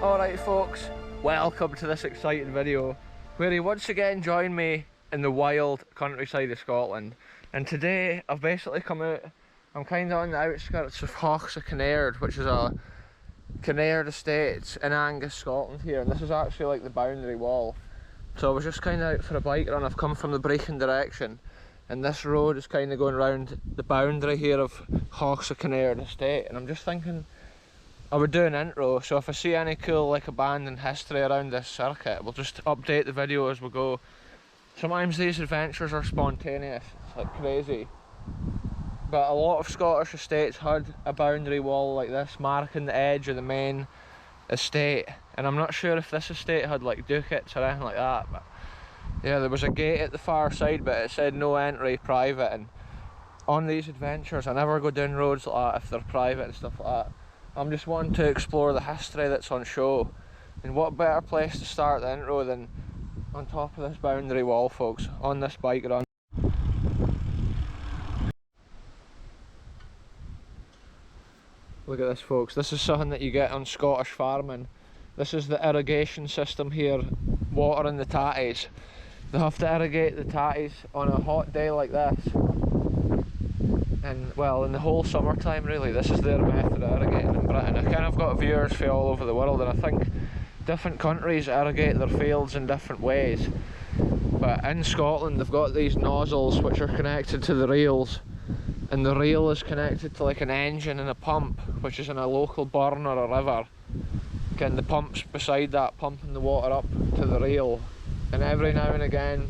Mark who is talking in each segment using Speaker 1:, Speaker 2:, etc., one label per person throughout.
Speaker 1: Alright folks, welcome to this exciting video where you once again join me in the wild countryside of Scotland. And today I've basically come out, I'm kind of on the outskirts of Hawks-Moth-Caterpillar, which is a Caird estate in Angus, Scotland here, and this is actually like the boundary wall. So I was just kind of out for a bike run. I've come from the Brecon direction, and this road is kind of going around the boundary here of Hawks-Moth-Caterpillar estate, and I'm just thinking I would do an intro, so if I see any cool like abandoned history around this circuit, we'll just update the video as we go. Sometimes these adventures are spontaneous, it's like crazy. But a lot of Scottish estates had a boundary wall like this, marking the edge of the main estate. And I'm not sure if this estate had like ducats or anything like that, but yeah, there was a gate at the far side, but it said no entry, private. And on these adventures, I never go down roads like that if they're private and stuff like that. I'm just wanting to explore the history that's on show, and what better place to start the intro than on top of this boundary wall, folks, on this bike run. Look at this, folks, this is something that you get on Scottish farming. This is the irrigation system here, watering the tatties. They have to irrigate the tatties on a hot day like this. And well, in the whole summertime really, this is their method of irrigating in Britain. I kind of got viewers from all over the world, and I think different countries irrigate their fields in different ways. But in Scotland they've got these nozzles which are connected to the reels, and the reel is connected to like an engine and a pump which is in a local burn or a river. And the pump's beside that, pumping the water up to the reel, and every now and again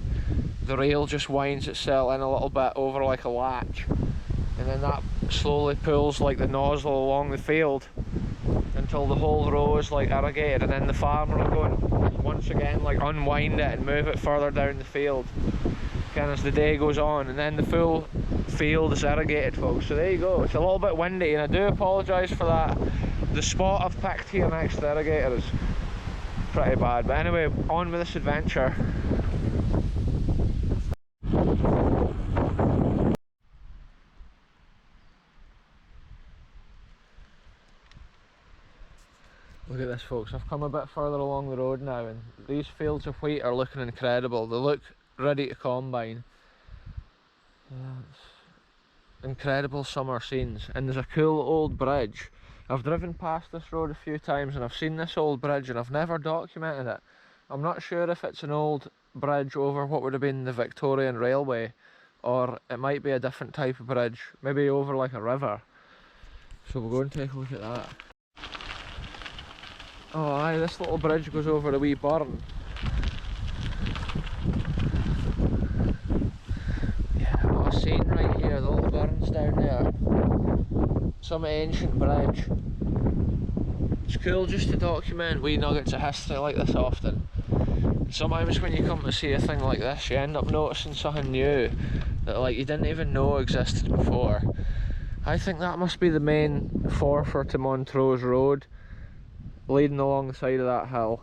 Speaker 1: the reel just winds itself in a little bit over like a latch, and then that slowly pulls like the nozzle along the field until the whole row is like irrigated, and then the farmer will go and once again like unwind it and move it further down the field kind of as the day goes on, and then the full field is irrigated, folks. So there you go. It's a little bit windy, and I do apologise for that. The spot I've picked here next to the irrigator is pretty bad, but anyway, on with this adventure. Look at this, folks, I've come a bit further along the road now, and these fields of wheat are looking incredible. They look ready to combine. Incredible summer scenes, and there's a cool old bridge. I've driven past this road a few times and I've seen this old bridge, and I've never documented it. I'm not sure if it's an old bridge over what would have been the Victorian Railway, or it might be a different type of bridge, maybe over like a river. So we'll go and take a look at that. Oh aye, this little bridge goes over a wee burn. Yeah, what a scene right here, the little burns down there. Some ancient bridge. It's cool just to document wee nuggets of history like this often. Sometimes when you come to see a thing like this, you end up noticing something new that like you didn't even know existed before. I think that must be the main Forfar to Montrose road, leading along the side of that hill,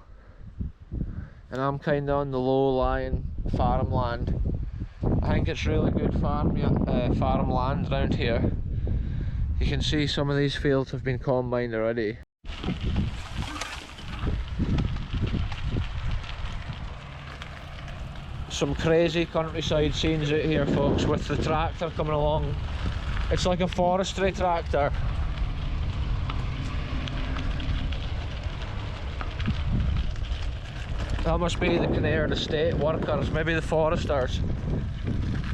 Speaker 1: and I'm kind of on the low-lying farmland. I think it's really good farmland around here. You can see some of these fields have been combined already. Some crazy countryside scenes out here, folks, with the tractor coming along. It's like a forestry tractor. That must be the Caird estate workers, maybe the foresters.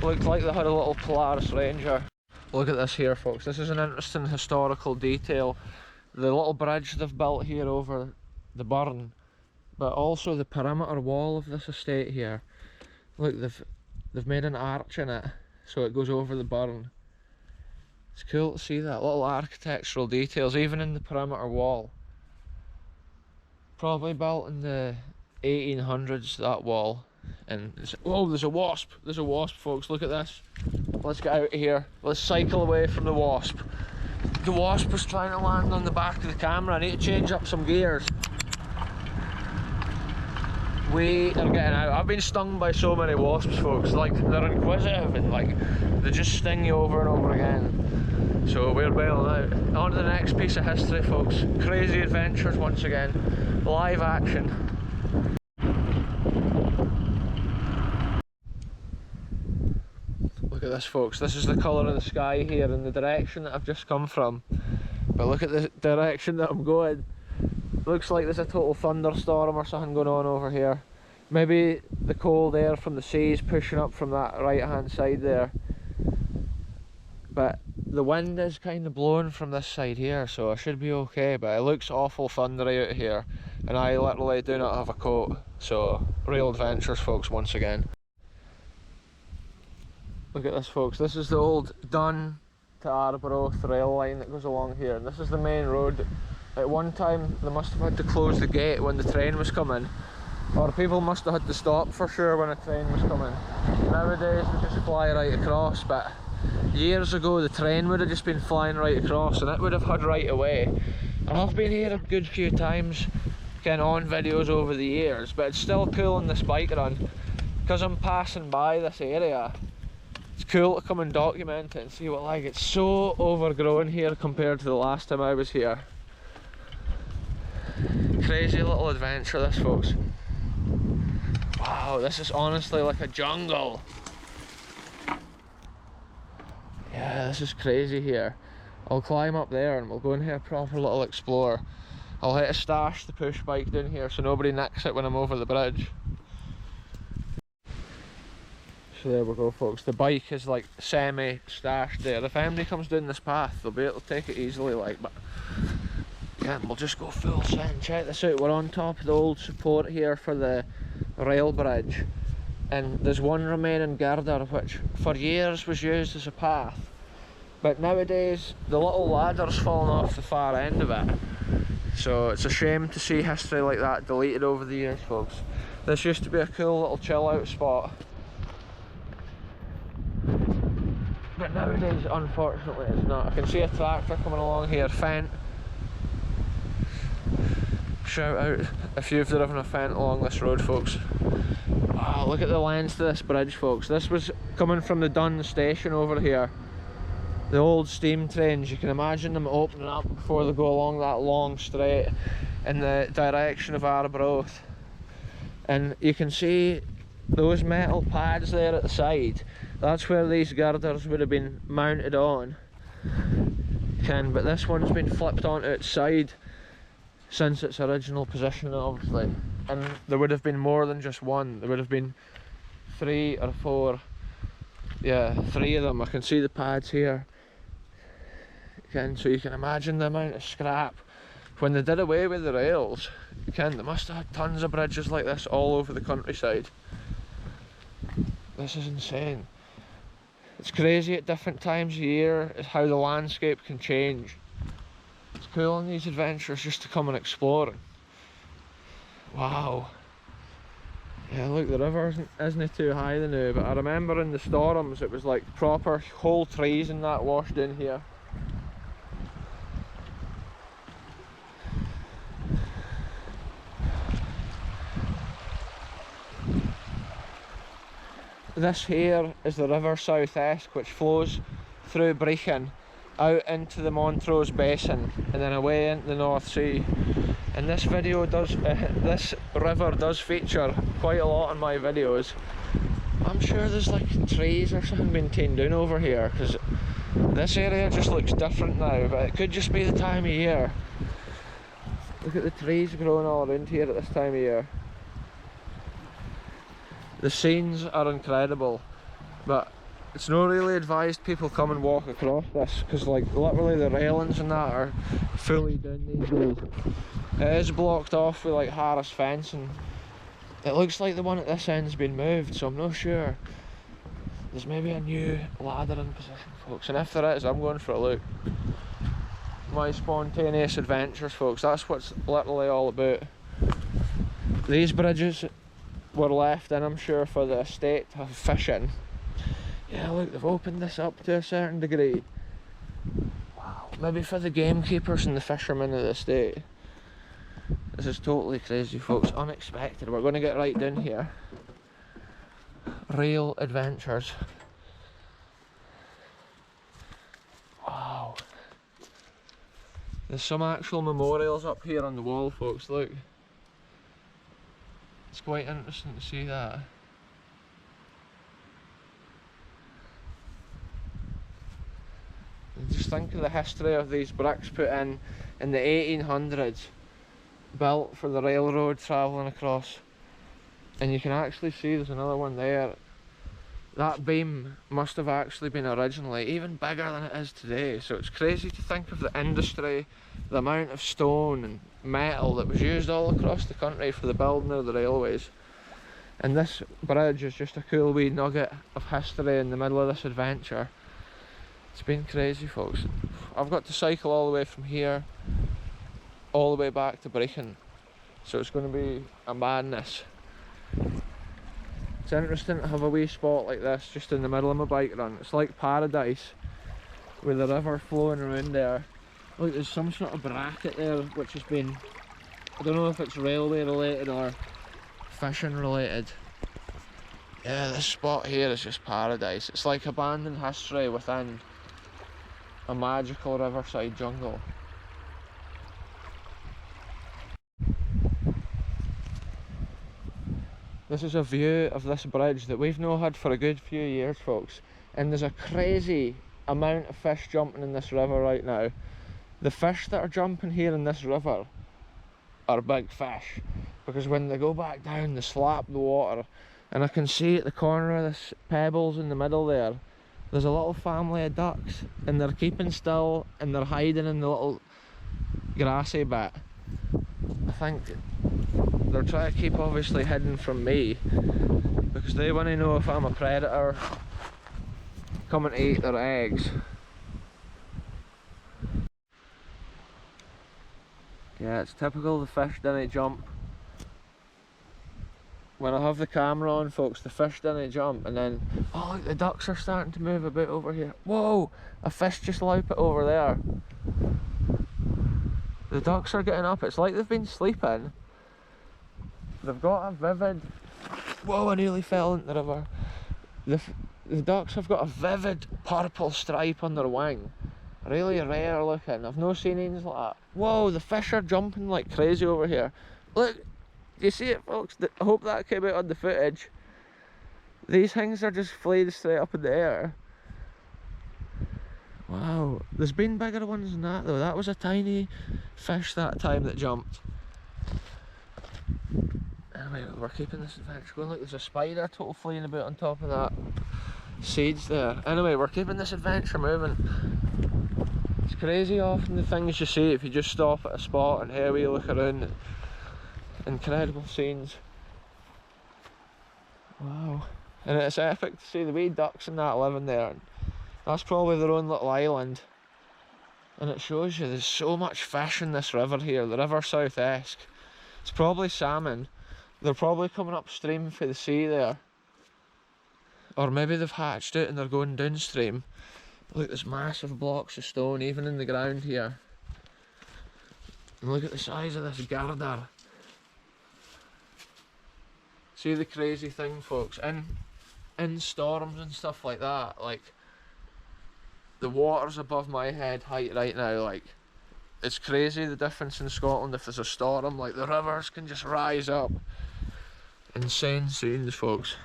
Speaker 1: Looked like they had a little Polaris Ranger. Look at this here, folks, this is an interesting historical detail. The little bridge they've built here over the burn, but also the perimeter wall of this estate here. Look, they've made an arch in it so it goes over the burn. It's cool to see that, little architectural details even in the perimeter wall. Probably built in the 1800s, that wall. And oh, there's a wasp, folks, look at this. Let's get out of here, let's cycle away from the wasp. The wasp was trying to land on the back of the camera. I need to change up some gears. We are getting out. I've been stung by so many wasps, folks, like they're inquisitive and like they just sting you over and over again. So we're bailing out. On to the next piece of history, folks. Crazy adventures once again. Live action. Look at this, folks. This is the colour of the sky here in the direction that I've just come from. But look at the direction that I'm going. Looks like there's a total thunderstorm or something going on over here. Maybe the cold air from the sea is pushing up from that right hand side there. But the wind is kind of blowing from this side here, so I should be okay. But it looks awful thundery out here, and I literally do not have a coat. So real adventures, folks, once again. Look at this, folks. This is the old Dun to Arbroath rail line that goes along here, and this is the main road. At one time they must have had to close the gate when the train was coming, or people must have had to stop for sure when a train was coming. Nowadays we just fly right across, but years ago the train would have just been flying right across and it would have had right away. And I've been here a good few times kind of on videos over the years, but it's still cool on this bike run because I'm passing by this area. It's cool to come and document it and see what like. It's so overgrown here compared to the last time I was here. Crazy little adventure this, folks. Wow, this is honestly like a jungle. Yeah, this is crazy here. I'll climb up there and we'll go and have a proper little explore. I'll hit a stash the push bike down here so nobody nicks it when I'm over the bridge. So there we go, folks. The bike is like semi-stashed there. If anybody comes down this path, they'll be able to take it easily, like. But yeah, we'll just go full send. Check this out. We're on top of the old support here for the rail bridge, and there's one remaining girder which for years was used as a path, but nowadays the little ladder's fallen off the far end of it. So it's a shame to see history like that deleted over the years, folks. This used to be a cool little chill out spot, but nowadays unfortunately it's not. I can see a tractor coming along here, Fent. Shout out if you've driven a Fent along this road, folks. Wow, look at the length of this bridge, folks. This was coming from the Dun station over here. The old steam trains, you can imagine them opening up before they go along that long straight in the direction of Arbroath. And you can see those metal pads there at the side. That's where these girders would have been mounted on. But this one's been flipped onto its side since its original position, obviously. And there would have been more than just one. There would have been 3 or 4. Yeah, 3 of them. I can see the pads here. So you can imagine the amount of scrap. When they did away with the rails, they must have had tons of bridges like this all over the countryside. This is insane. It's crazy at different times of year is how the landscape can change. It's cool on these adventures just to come and explore. Wow. Yeah, look, the river isn't too high now, but I remember in the storms it was like proper whole trees and that washed in here. This here is the River South Esk, which flows through Brechin out into the Montrose Basin and then away into the North Sea. And this video does, this river does feature quite a lot in my videos. I'm sure there's like trees or something being taken down over here, because this area just looks different now, but it could just be the time of year. Look at the trees growing all around here at this time of year. The scenes are incredible, but it's not really advised people come and walk across this, because like literally the railings and that are fully down these days. It is blocked off with like Harris fencing. It looks like the one at this end's been moved, so I'm not sure. There's maybe a new ladder in position, folks, and if there is, I'm going for a look. My spontaneous adventures, folks, that's what's literally all about. These bridges were left in, I'm sure, for the estate to have fishing. Yeah, look, they've opened this up to a certain degree. Wow, maybe for the gamekeepers and the fishermen of the estate. This is totally crazy, folks, unexpected. We're going to get right down here. Real adventures. Wow. There's some actual memorials up here on the wall, folks, look. It's quite interesting to see that. And just think of the history of these bricks put in the 1800s, built for the railroad travelling across. And you can actually see there's another one there. That beam must have actually been originally even bigger than it is today. So it's crazy to think of the industry, the amount of stone and metal that was used all across the country for the building of the railways. And this bridge is just a cool wee nugget of history in the middle of this adventure. It's been crazy, folks. I've got to cycle all the way from here all the way back to Brecon, so it's going to be a madness. It's interesting to have a wee spot like this just in the middle of my bike run. It's like paradise with the river flowing around there. Look, there's some sort of bracket there which has been, I don't know if it's railway related or fishing related. Yeah, this spot here is just paradise. It's like abandoned history within a magical riverside jungle. This is a view of this bridge that we've not had for a good few years, folks. And there's a crazy amount of fish jumping in this river right now. The fish that are jumping here in this river are big fish, because when they go back down they slap the water. And I can see at the corner of this pebbles in the middle there, there's a little family of ducks, and they're keeping still and they're hiding in the little grassy bit. I think they're trying to keep obviously hidden from me, because they want to know if I'm a predator coming to eat their eggs. Yeah, it's typical the fish didn't jump. When I have the camera on, folks, the fish didn't jump, and then, oh look, the ducks are starting to move a bit over here. Whoa, a fish just louped it over there. The ducks are getting up, it's like they've been sleeping. They've got a vivid, whoa, I nearly fell into the river. The ducks have got a vivid purple stripe on their wing. Really rare looking, I've not seen anything like that. Whoa, the fish are jumping like crazy over here. Look, do you see it, folks? I hope that came out on the footage. These things are just flying straight up in the air. Wow, there's been bigger ones than that though. That was a tiny fish that time that jumped. Anyway, we're keeping this adventure going. Look, there's a spider total flying about on top of that sage there. Anyway, we're keeping this adventure moving. It's crazy often the things you see if you just stop at a spot and have a wee look around. Incredible scenes. Wow. And it's epic to see the wee ducks and that living there. That's probably their own little island. And it shows you there's so much fish in this river here, the River South Esk. It's probably salmon. They're probably coming upstream for the sea there. Or maybe they've hatched out and they're going downstream. Look, there's massive blocks of stone even in the ground here. And look at the size of this girder. See the crazy thing, folks, in storms and stuff like that, like, the water's above my head height right now, like, it's crazy the difference in Scotland if there's a storm, like, the rivers can just rise up. Insane scenes, folks.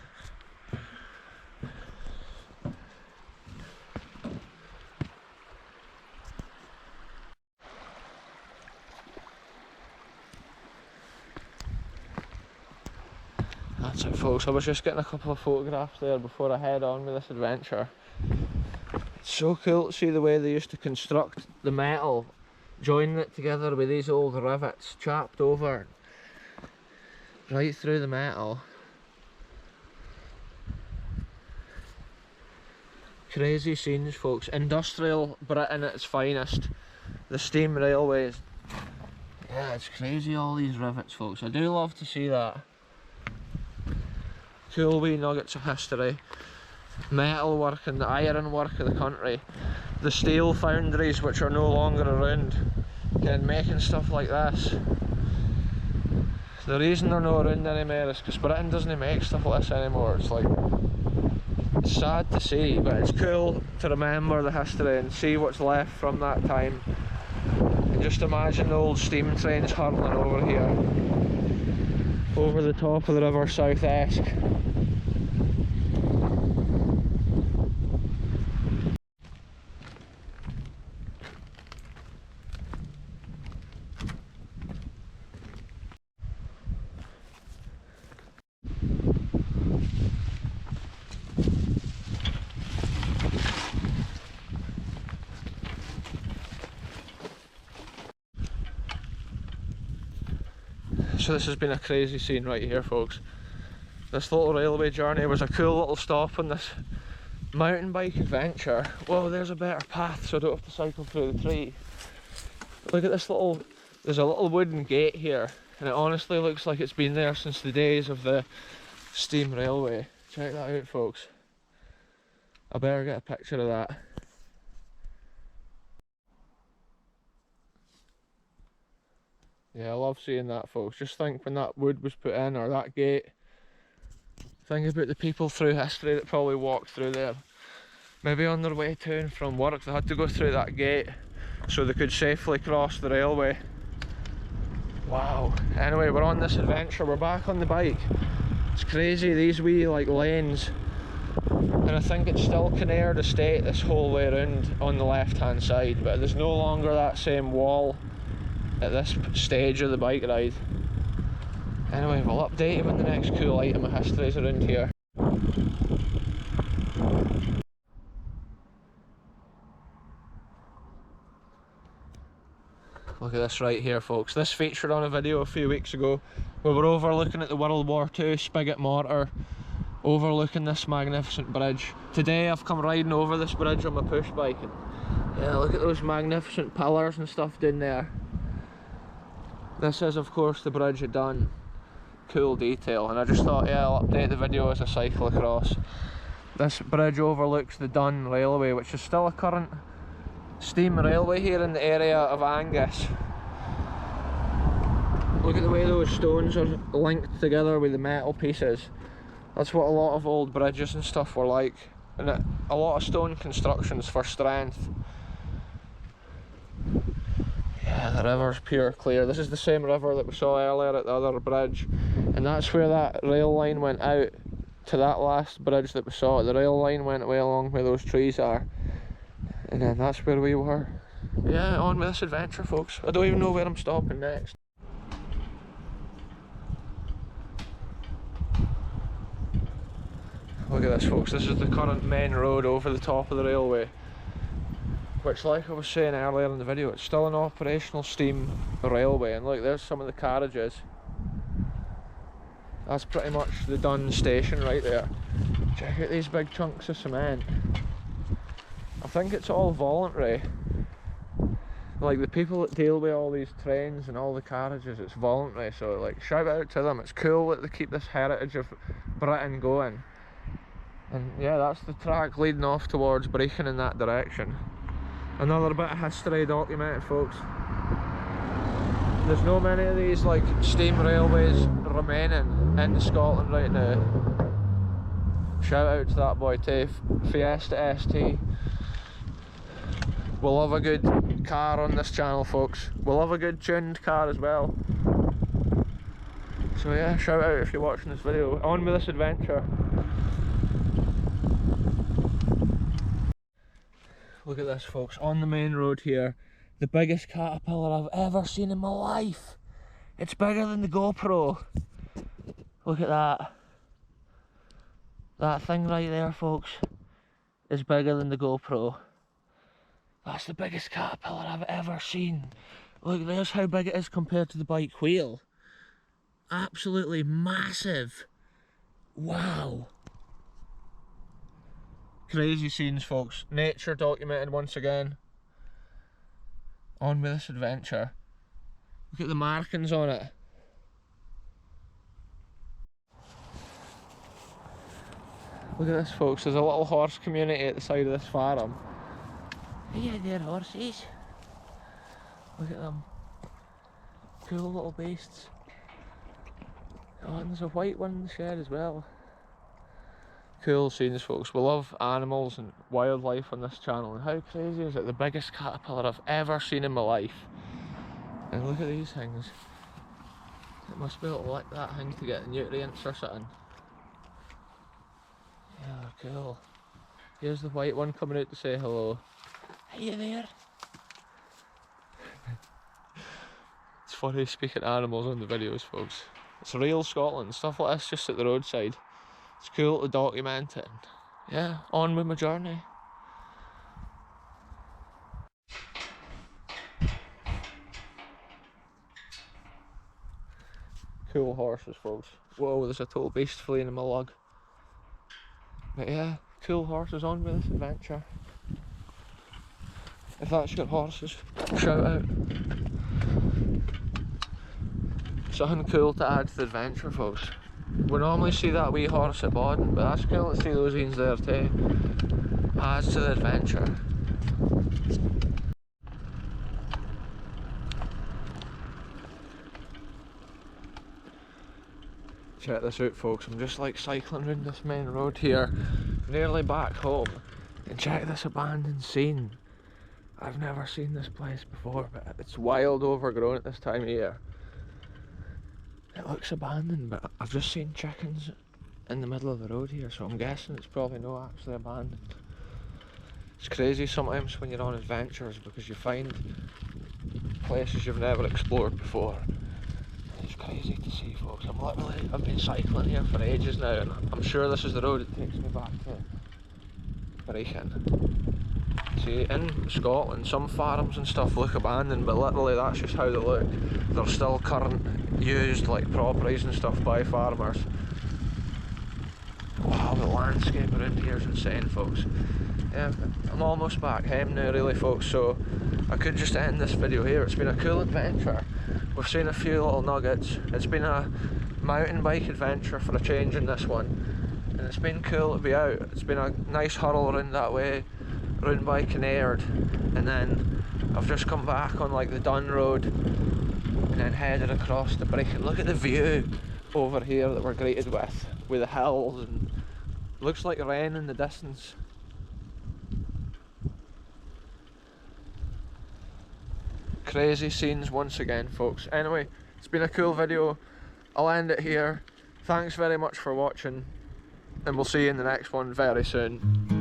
Speaker 1: That's it, folks. I was just getting a couple of photographs there before I head on with this adventure. It's so cool to see the way they used to construct the metal, joining it together with these old rivets chapped over right through the metal. Crazy scenes, folks. Industrial Britain at its finest. The steam railways. Yeah, it's crazy, all these rivets, folks. I do love to see that. Cool wee nuggets of history. Metal work and the iron work of the country. The steel foundries which are no longer around. Again, making stuff like this. The reason they're not around anymore is because Britain doesn't make stuff like this anymore. It's like, it's sad to see, but it's cool to remember the history and see what's left from that time. And just imagine the old steam trains hurtling over here, over the top of the river South Esk. So this has been a crazy scene right here, folks. This little railway journey was a cool little stop on this mountain bike adventure. Whoa, there's a better path so I don't have to cycle through the tree. Look at this little, there's a little wooden gate here, and it honestly looks like it's been there since the days of the steam railway. Check that out, folks. I better get a picture of that. Yeah, I love seeing that, folks. Just think when that wood was put in, or that gate, think about the people through history that probably walked through there. Maybe on their way to and from work, they had to go through that gate so they could safely cross the railway. Wow. Anyway, we're on this adventure, we're back on the bike. It's crazy, these wee like lanes. And I think it's still Kinnaird Estate this whole way around on the left hand side, but there's no longer that same wall at this stage of the bike ride. Anyway, we'll update you when the next cool item of history is around here. Look at this right here, folks. This featured on a video a few weeks ago. We were overlooking at the World War II spigot mortar, overlooking this magnificent bridge. Today I've come riding over this bridge on my push bike, and yeah, look at those magnificent pillars and stuff down there. This is of course the bridge of Dun. Cool detail, and I just thought, yeah, I'll update the video as I cycle across. This bridge overlooks the Dun railway, which is still a current steam railway here in the area of Angus. Look at the way those stones are linked together with the metal pieces. That's what a lot of old bridges and stuff were like, and a lot of stone constructions for strength. Yeah, the river's pure clear. This is the same river that we saw earlier at the other bridge, and that's where that rail line went out to that last bridge that we saw. The rail line went way along where those trees are, and then that's where we were. Yeah, on with this adventure, folks. I don't even know where I'm stopping next. Look at this, folks. This is the current main road over the top of the railway, which, like I was saying earlier in the video, it's still an operational steam railway. And look, there's some of the carriages. That's pretty much the Dun station right there. Check out these big chunks of cement. I think it's all voluntary. Like, the people that deal with all these trains and all the carriages, it's voluntary. So like, shout out to them. It's cool that they keep this heritage of Britain going. And yeah, that's the track leading off towards Brecon in that direction. Another bit of history documented, folks. There's no many of these like steam railways remaining in Scotland right now. Shout out to that boy Tafe, Fiesta ST. We'll love a good car on this channel, folks. We'll love a good tuned car as well. So yeah, shout out if you're watching this video. On with this adventure. Look at this, folks, on the main road here, the biggest caterpillar I've ever seen in my life. It's bigger than the GoPro. Look at that. That thing right there, folks, is bigger than the GoPro. That's the biggest caterpillar I've ever seen. Look, there's how big it is compared to the bike wheel. Absolutely massive. Wow. Crazy scenes, folks. Nature documented once again. On with this adventure. Look at the markings on it. Look at this, folks. There's a little horse community at the side of this farm. Hey there, horses. Look at them. Cool little beasts. Oh, and there's a white one in the shed as well. Cool scenes, folks. We love animals and wildlife on this channel, and how crazy is it? The biggest caterpillar I've ever seen in my life. And look at these things. It must be able to lick that thing to get the nutrients or something. Yeah, cool. Here's the white one coming out to say hello. Hey you there? It's funny speaking to animals on the videos, folks. It's real Scotland, stuff like this just at the roadside. It's cool to document it. Yeah, on with my journey. Cool horses, folks. Whoa, there's a total beast fleeing in my lug. But yeah, cool horses, on with this adventure. If that's your horses, shout out. Something cool to add to the adventure, folks. We normally see that wee horse at Bodden, but that's cool to see those ones there too. Adds to the adventure. Check this out, folks. I'm just like cycling around this main road here, nearly back home, and check this abandoned scene. I've never seen this place before, but it's wild overgrown at this time of year. It looks abandoned, but I've just seen chickens in the middle of the road here, so I'm guessing it's probably not actually abandoned. It's crazy sometimes when you're on adventures because you find places you've never explored before. It's crazy to see, folks. I've been cycling here for ages now, and I'm sure this is the road that takes me back to Brechin. See, in Scotland, some farms and stuff look abandoned, but literally that's just how they look. They're still current used like properties and stuff by farmers. Wow, the landscape around here is insane, folks. Yeah, I'm almost back home now really, folks, so I could just end this video here. It's been a cool adventure. We've seen a few little nuggets. It's been a mountain bike adventure for a change in this one, and it's been cool to be out. It's been a nice hurl around that way, round by Kinnaird, and then I've just come back on like the Dun Road and then headed across the Brechin. Look at the view over here that we're greeted with the hills, and looks like rain in the distance. Crazy scenes once again, folks. Anyway, it's been a cool video. I'll end it here. Thanks very much for watching, and we'll see you in the next one very soon.